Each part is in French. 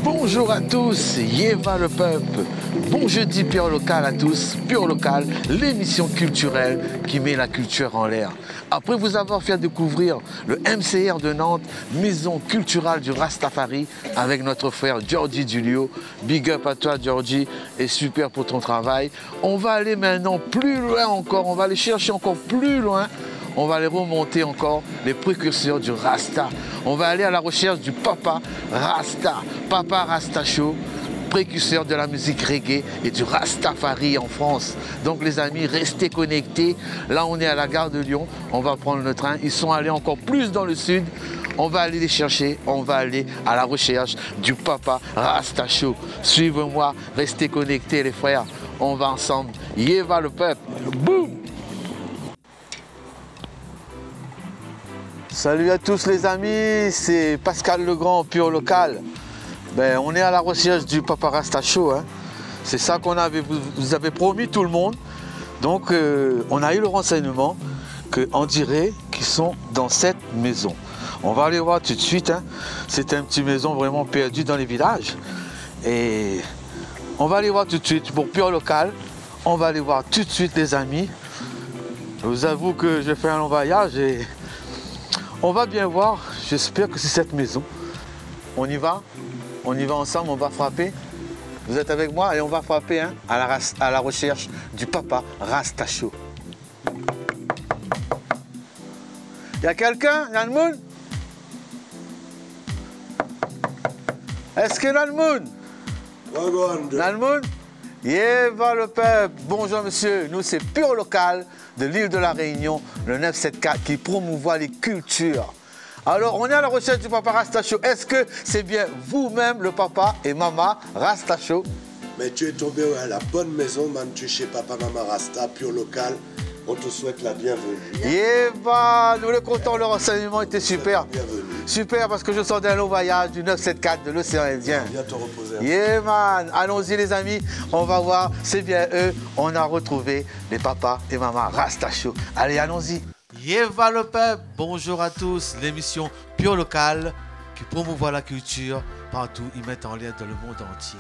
Bonjour à tous, Yéva le peuple. Bon jeudi Pure Local à tous. Pure Local, l'émission culturelle qui met la culture en l'air. Après vous avoir fait découvrir le MCR de Nantes, maison culturelle du Rastafari, avec notre frère Georgie Dulio. Big up à toi Georgie et super pour ton travail. On va aller maintenant plus loin encore, on va aller chercher encore plus loin. On va aller remonter encore les précurseurs du Rasta. On va aller à la recherche du Papa Rasta, Papa Rasta Show, précurseur de la musique reggae et du Rastafari en France. Donc les amis, restez connectés. Là, on est à la gare de Lyon. On va prendre le train. Ils sont allés encore plus dans le sud. On va aller les chercher. On va aller à la recherche du Papa Rasta Show. Suivez-moi. Restez connectés, les frères. On va ensemble. Yéva le peuple. Boum! Salut à tous les amis, c'est Pascal Legrand, Pure Local. On est à la recherche du Papa Rasta Show. Hein. C'est ça qu'on avait, vous avez promis tout le monde. Donc on a eu le renseignement qu'on dirait qu'ils sont dans cette maison. On va aller voir tout de suite. Hein. C'est une petite maison vraiment perdue dans les villages. Et on va aller voir tout de suite pour Pure Local. On va aller voir tout de suite les amis. Je vous avoue que j'ai fait un long voyage et on va bien voir, j'espère que c'est cette maison. On y va ensemble, on va frapper. Vous êtes avec moi et on va frapper hein, à la recherche du Papa Rasta Show. Y a quelqu'un? Y'a le monde? Est-ce que y'a le monde? Y'a le monde? Yéva le peuple, bonjour monsieur, nous c'est Pure Local de l'île de la Réunion, le 974 qui promouvoit les cultures. Alors on est à la recherche du Papa Rasta Show, est-ce que c'est bien vous-même le papa et maman Rasta Show? Mais tu es tombé à la bonne maison, man, tu es chez Papa Maman Rasta, Pure Local, on te souhaite la bienvenue. Yéva, nous le comptons, le renseignement était super. Bienvenue. Super parce que je sors d'un long voyage du 974 de l'océan Indien. Viens te reposer. Yeah man, allons-y les amis, on va voir, c'est bien eux, on a retrouvé les papas et maman Rasta Show. Allez, allons-y. Yéva le peuple, bonjour à tous, l'émission Pure Local qui promouvoit la culture partout, ils mettent en l'air dans le monde entier.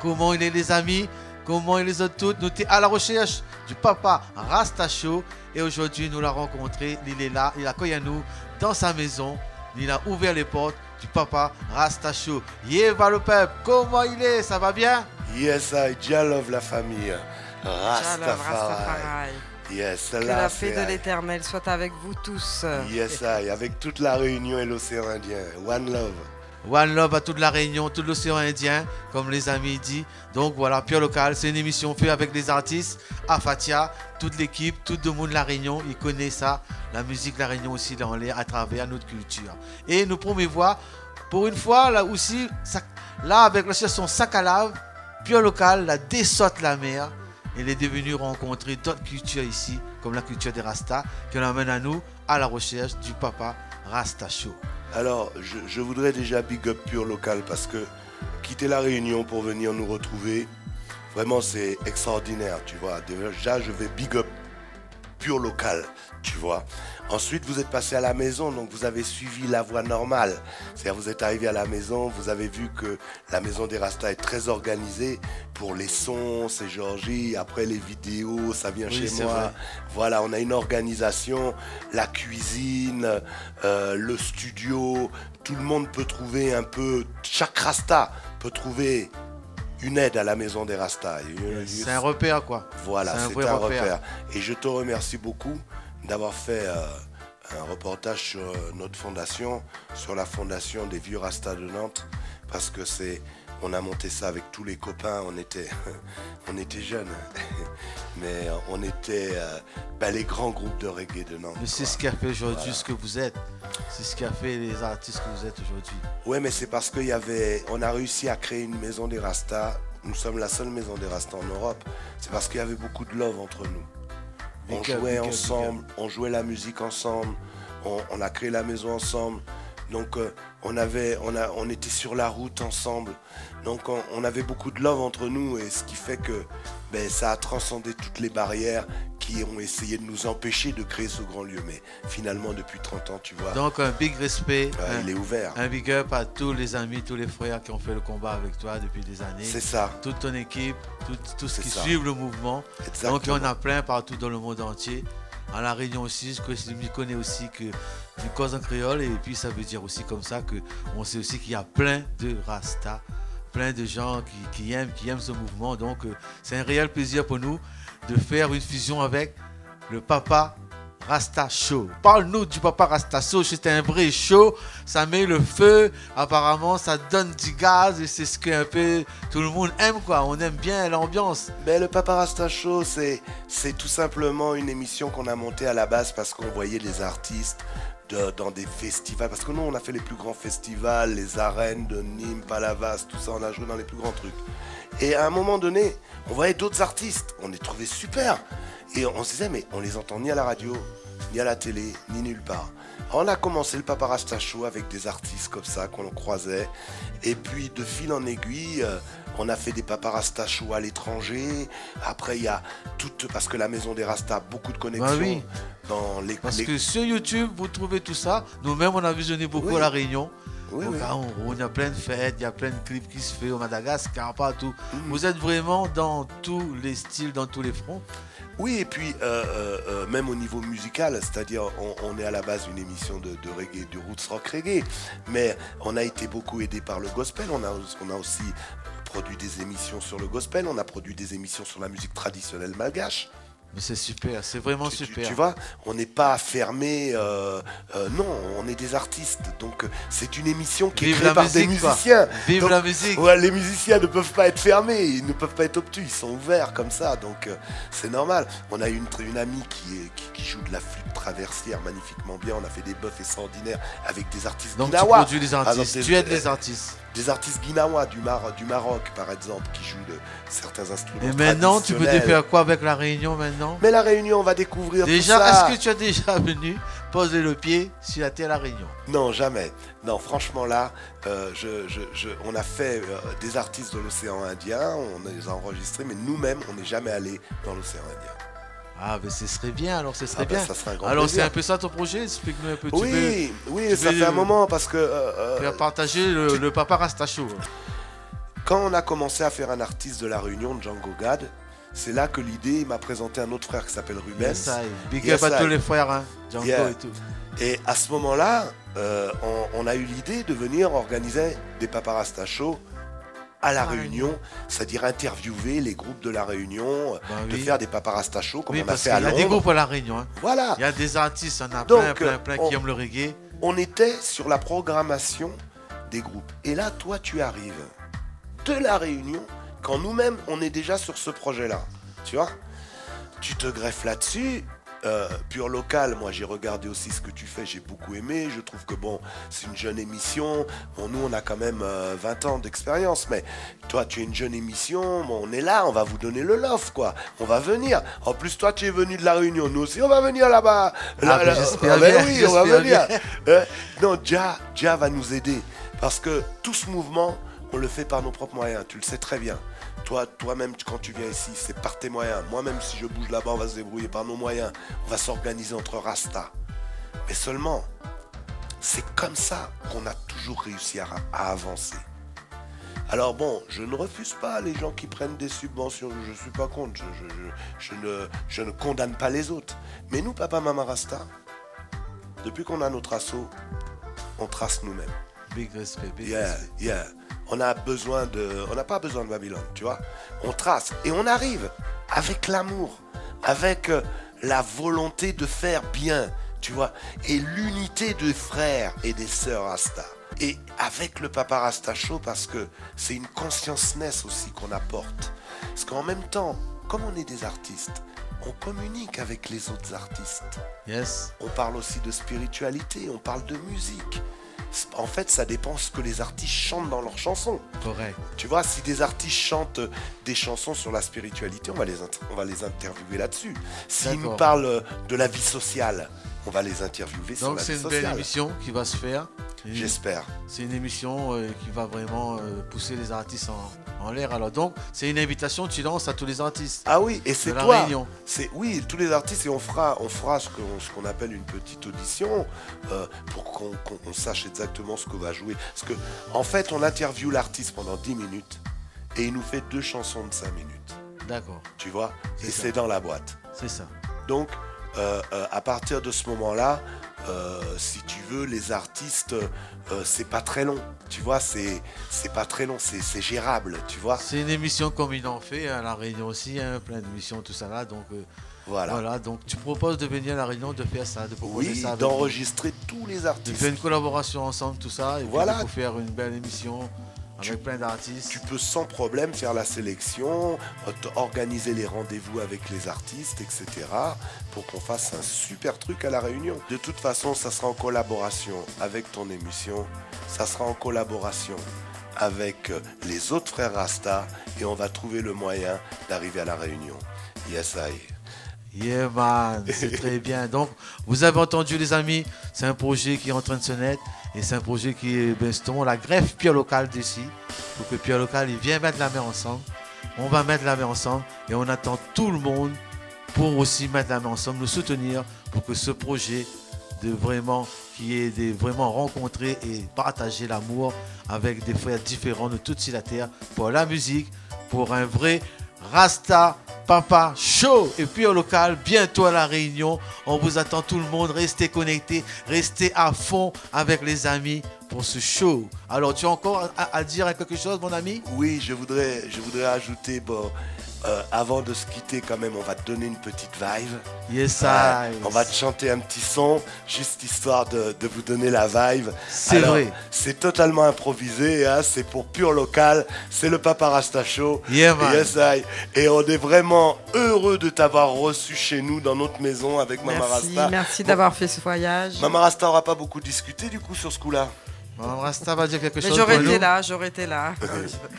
Comment il est les amis? Comment il les autres toutes? Nous sommes à la recherche du Papa Rasta Show et aujourd'hui nous l'avons rencontré, il est là, il accueille à nous dans sa maison. Il a ouvert les portes du Papa Rasta Show. Yéva le peuple, comment il est? Ça va bien? Yes, I just love la famille. Rastafari. Yes, Que la paix de l'Éternel soit avec vous tous. Yes, I, avec toute la Réunion et l'océan Indien. One love. One love à toute la Réunion, tout l'océan Indien, comme les amis disent. Donc voilà, Pure Local, c'est une émission faite avec des artistes, Afatia, toute l'équipe, tout le monde de la Réunion, ils connaissent ça. La musique de la Réunion aussi dans l'air à travers notre culture. Et nous promouvoir, pour une fois, là aussi, là avec la chanson Sac à lave, Pure Local, la dessotte la mer. Il est devenu rencontrer d'autres cultures ici, comme la culture des Rastas, qui nous amène à nous à la recherche du Papa Rasta Show. Alors, je voudrais déjà big up Pure Local parce que quitter la Réunion pour venir nous retrouver, vraiment c'est extraordinaire, tu vois. Déjà, je vais big up Pure Local, tu vois. Ensuite, vous êtes passé à la maison, donc vous avez suivi la voie normale. C'est-à-dire, vous êtes arrivé à la maison, vous avez vu que la maison des Rastas est très organisée pour les sons, c'est Georgie, après les vidéos, ça vient chez moi. Vrai. Voilà, on a une organisation, la cuisine, le studio, tout le monde peut trouver un peu, chaque Rasta peut trouver une aide à la maison des Rastas. C'est un repère quoi. Voilà, c'est un repère. Et je te remercie beaucoup d'avoir fait un reportage sur notre fondation, sur la fondation des vieux Rastas de Nantes, parce que on a monté ça avec tous les copains, on était jeunes, mais on était les grands groupes de reggae de Nantes. Mais c'est ce qui a fait aujourd'hui ce que vous êtes, c'est ce qui a fait les artistes que vous êtes aujourd'hui. Oui, mais c'est parce qu'on a réussi à créer une maison des Rastas, nous sommes la seule maison des Rastas en Europe, c'est parce qu'il y avait beaucoup de love entre nous. On jouait ensemble, on jouait la musique ensemble, on a créé la maison ensemble. Donc on était sur la route ensemble. Donc on avait beaucoup de love entre nous et ce qui fait que ça a transcendé toutes les barrières qui ont essayé de nous empêcher de créer ce grand lieu. Mais finalement, depuis 30 ans, tu vois. Donc un big respect. Il est ouvert. Un big up à tous les amis, tous les frères qui ont fait le combat avec toi depuis des années. C'est ça. Toute ton équipe, tous ceux qui suivent le mouvement. Exactement. Donc il y en a plein partout dans le monde entier. À La Réunion aussi, je connais aussi que du cause en créole, et puis ça veut dire aussi comme ça qu'on sait aussi qu'il y a plein de Rasta, plein de gens qui aiment ce mouvement. Donc c'est un réel plaisir pour nous de faire une fusion avec le Papa Rasta Show. Parle-nous du Papa Rasta Show. C'est un vrai show, ça met le feu, apparemment ça donne du gaz et c'est ce que un peu tout le monde aime, quoi. On aime bien l'ambiance. Le Papa Rasta Show, c'est tout simplement une émission qu'on a montée à la base parce qu'on voyait les artistes dans des festivals, parce que nous on a fait les plus grands festivals, les arènes de Nîmes, Palavas, tout ça, on a joué dans les plus grands trucs. Et à un moment donné, on voyait d'autres artistes, on les trouvait super. Et on se disait, mais on les entend ni à la radio, ni à la télé, ni nulle part. Alors on a commencé le Papa Rasta Show avec des artistes comme ça qu'on croisait. Et puis de fil en aiguille, on a fait des Papa Rasta Show à l'étranger. Après, il y a parce que la Maison des Rastas a beaucoup de connexions. Dans les, parce que sur YouTube, vous trouvez tout ça. Nous-mêmes, on a visionné beaucoup à La Réunion. Oui, donc, on a plein de fêtes, il y a plein de clips qui se font au Madagascar, partout. Vous êtes vraiment dans tous les styles, dans tous les fronts. Oui, et puis même au niveau musical, c'est-à-dire on est à la base une émission de reggae, de roots rock reggae, mais on a été beaucoup aidé par le gospel. On a aussi produit des émissions sur le gospel, on a produit des émissions sur la musique traditionnelle malgache. Mais c'est super, c'est vraiment super. Tu vois, on n'est pas fermé, non, on est des artistes. Donc c'est une émission qui est créée par des musiciens. Vive la musique. Ouais, les musiciens ne peuvent pas être fermés, ils ne peuvent pas être obtus, ils sont ouverts comme ça. Donc c'est normal. On a une amie qui joue de la flûte traversière magnifiquement bien. On a fait des buffs extraordinaires avec des artistes guinawa. Donc tu produis des artistes, tu aides les artistes. Des artistes guinawa du Maroc, par exemple, qui jouent de certains instruments. Et maintenant, tu peux te faire quoi avec La Réunion maintenant? Mais La Réunion, on va découvrir déjà, tout ça. Est-ce que tu as déjà venu poser le pied sur la terre La Réunion? Non, jamais. Non, franchement, là, on a fait des artistes de l'océan Indien, on les a enregistrés, mais nous-mêmes, on n'est jamais allé dans l'océan Indien. Ah, mais ce serait bien, alors ce serait bien. Ça serait un grand alors, plaisir. C'est un peu ça ton projet? Explique-nous un peu. Oui, ça fait un moment parce que... faire partager le Papa Rasta Show. Quand on a commencé à faire un artiste de La Réunion, Django Gad, c'est là que l'idée m'a présenté un autre frère qui s'appelle Rubens. Big up à tous les frères, hein, Django et tout. Et à ce moment-là, on a eu l'idée de venir organiser des Papa Rasta Show à La Réunion, c'est-à-dire interviewer les groupes de La Réunion, de faire des Papa Rasta Show comme on a fait à Londres. Il y a des groupes à La Réunion. Hein. Voilà. Il y a des artistes, on a plein qui aiment le reggae. On était sur la programmation des groupes. Et là, toi, tu arrives de La Réunion quand nous-mêmes, on est déjà sur ce projet-là. Tu vois? Tu te greffes là-dessus. Pur Local, moi j'ai regardé aussi ce que tu fais, j'ai beaucoup aimé, je trouve que bon, c'est une jeune émission, bon nous on a quand même 20 ans d'expérience, mais toi tu es une jeune émission, bon, on est là, on va vous donner le love quoi, on va venir, en plus toi tu es venu de La Réunion, nous aussi on va venir là-bas, j'espère bien, oui, on va venir, non, Jah va nous aider, parce que tout ce mouvement, on le fait par nos propres moyens, tu le sais très bien. Toi-même, quand tu viens ici, c'est par tes moyens. Moi-même, si je bouge là-bas, on va se débrouiller par nos moyens. On va s'organiser entre Rasta. Mais seulement, c'est comme ça qu'on a toujours réussi à avancer. Alors bon, je ne refuse pas les gens qui prennent des subventions. Je ne suis pas contre. Je ne condamne pas les autres. Mais nous, Papa Mama Rasta, depuis qu'on a notre assaut, on trace nous-mêmes. Big respect, big respect. Yeah. On n'a pas besoin de Babylone, tu vois. On trace et on arrive avec l'amour, avec la volonté de faire bien, tu vois, et l'unité des frères et des sœurs Rasta. Et avec le Papa Rasta Show, parce que c'est une consciousness aussi qu'on apporte. Parce qu'en même temps, comme on est des artistes, on communique avec les autres artistes. Yes. On parle aussi de spiritualité, on parle de musique. En fait, ça dépend ce que les artistes chantent dans leurs chansons. Correct. Tu vois, si des artistes chantent des chansons sur la spiritualité, on va les interviewer là-dessus. S'ils nous parlent de la vie sociale, on va les interviewer sur Donc la c'est vie une belle sociale. émission qui va se faire. J'espère. C'est une émission qui va vraiment pousser les artistes en l'air. Alors donc, c'est une invitation que tu lances à tous les artistes. Ah oui, et c'est de la toi. Réunion. Oui, tous les artistes, et on fera ce qu'on appelle une petite audition pour qu'on sache exactement ce qu'on va jouer. Parce que en fait, on interviewe l'artiste pendant 10 minutes et il nous fait 2 chansons de 5 minutes. D'accord. Tu vois? C'est Et ça. c'est dans la boîte. C'est ça. Donc, à partir de ce moment-là, si tu veux, les artistes, c'est pas très long. Tu vois, c'est pas très long, c'est gérable, tu vois. C'est une émission comme ils en fait à La Réunion aussi, hein, plein d'émissions, tout ça là. Donc voilà, donc tu proposes de venir à La Réunion, de faire ça, de proposer Oui, ça. avec d'enregistrer tous les nous, de artistes. faire une collaboration ensemble, tout ça, et Voilà. puis de faire une belle émission avec plein d'artistes. Tu peux sans problème faire la sélection, organiser les rendez-vous avec les artistes, etc. pour qu'on fasse un super truc à La Réunion. De toute façon, ça sera en collaboration avec ton émission, ça sera en collaboration avec les autres frères Rasta et on va trouver le moyen d'arriver à La Réunion. Yes, I. Yeah man, c'est très bien. Donc, vous avez entendu les amis, c'est un projet qui est en train de se naître et c'est un projet qui est justement la greffe Pierre Local d'ici. Pour que Pierre Local il vienne mettre la main ensemble. On va mettre la main ensemble et on attend tout le monde pour aussi mettre la main ensemble, nous soutenir pour que ce projet de vraiment vraiment rencontrer et partager l'amour avec des frères différents de toute la terre pour la musique, pour un vrai Rasta Papa Show. Et puis au local, bientôt à La Réunion, on vous attend tout le monde, restez connectés, restez à fond avec les amis pour ce show. Alors tu as encore à dire quelque chose mon ami? Oui, je voudrais ajouter, avant de se quitter quand même, on va te donner une petite vibe. Yes, on va te chanter un petit son, juste histoire de vous donner la vibe. C'est vrai. C'est totalement improvisé, hein, c'est pour Pure Local, c'est le Papa Rasta Show. Yeah, man. Yes, et on est vraiment heureux de t'avoir reçu chez nous dans notre maison avec Mama Rasta. Merci d'avoir fait ce voyage. Mama Rasta n'aura pas beaucoup discuté du coup sur ce coup-là. Rasta va dire quelque Mais chose. j'aurais été là.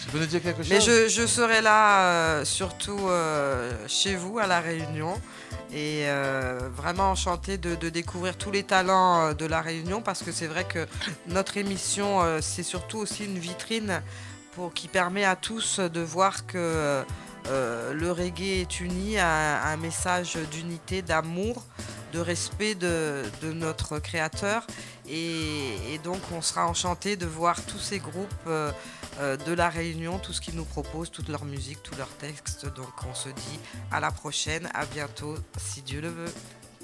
Tu peux nous dire quelque chose? Mais je serai là surtout chez vous à La Réunion et vraiment enchantée de découvrir tous les talents de La Réunion parce que c'est vrai que notre émission c'est surtout aussi une vitrine qui permet à tous de voir que le reggae est uni à un message d'unité, d'amour, de respect de notre créateur et donc on sera enchanté de voir tous ces groupes de La Réunion, tout ce qu'ils nous proposent, toute leur musique, tous leurs textes. Donc on se dit à la prochaine, à bientôt si Dieu le veut.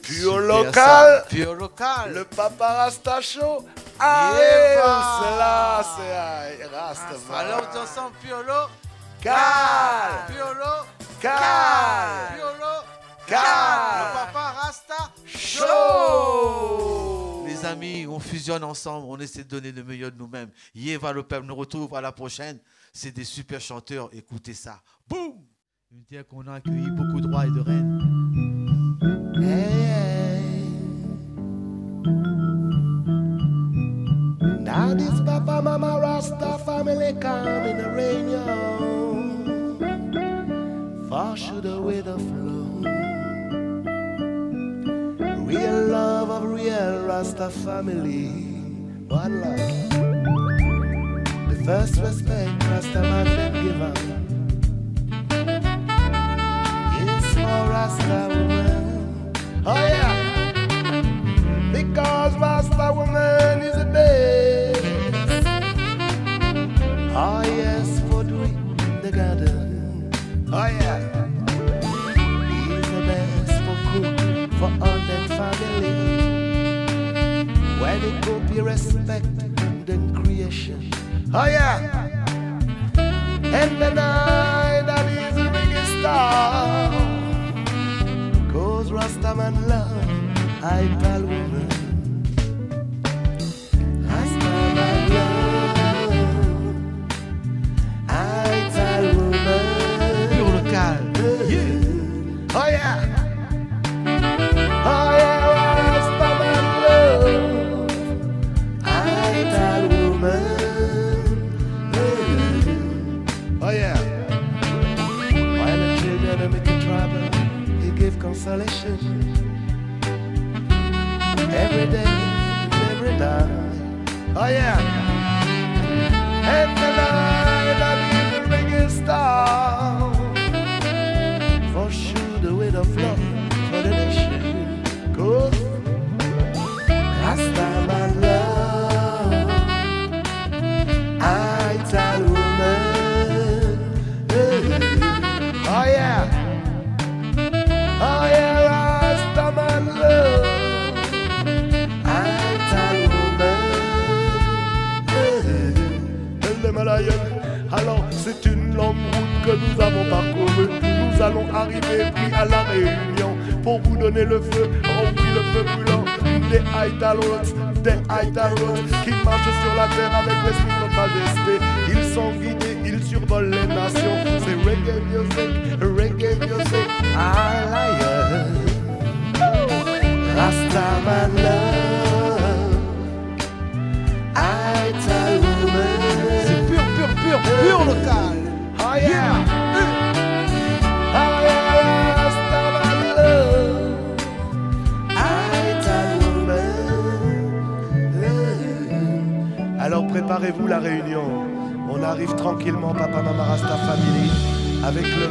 Pure Local, Pure Local, le Papa Rasta Show. Yeah, c'est là, c'est Rasta. Alors on dit ensemble Pure Local, Pure Local, Pure Local, le Papa Rasta Show. Les amis, on fusionne ensemble, on essaie de donner le meilleur de nous-mêmes. Yéva le peuple nous retrouve à la prochaine. C'est des super chanteurs, écoutez ça. Boum. Je veux dire qu'on a accueilli beaucoup de rois et de reines. Hey. Now this Papa Mama Rasta family come in the rain, yo. Far should the weather flow. Real love of real Rasta family. One love. The first respect Rasta man them give up is for Rasta woman. Oh yeah, because Rasta woman is the best. Oh yes, for doing the garden. Oh yeah, he's the best for cook for all that family. When it go be respect then creation. Oh yeah, and the night that is the biggest star. Cause Rastaman love, I tell woman. Rastaman love, I tell woman. Pure Local, yeah. Oh yeah, oh yeah, Rastaman love, I tell woman. Oh yeah, while the children make it trouble, he give consolation. l'Himalayan. Alors c'est une longue route que nous avons parcourue. Nous allons arriver puis à la Réunion pour vous donner le feu, oh oui le feu brûlant. Des Italotes qui marchent sur la terre avec l'esprit de notre majesté. Ils sont guidés, ils survolent les nations. C'est reggae music, I like Rastaman love, Italo man. C'est pur local. Oh yeah, oh yeah, Rastaman love, Italo man. Alors préparez-vous la réunion. On arrive tranquillement, Papa Mama Rasta Family, avec le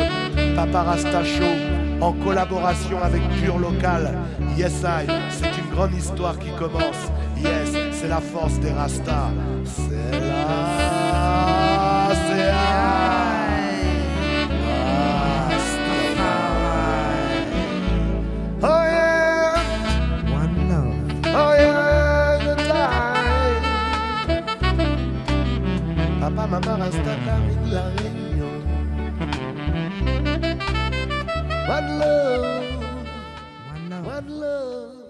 Papa Rasta Show, en collaboration avec Pure Local. Yes, c'est une grande histoire qui commence. Yes, c'est la force des Rastas. C'est là, c'est Rastafari. Oh yeah, One love. oh yeah, the time. Papa, Mama Rasta termine la réunion. One love. One love. One love.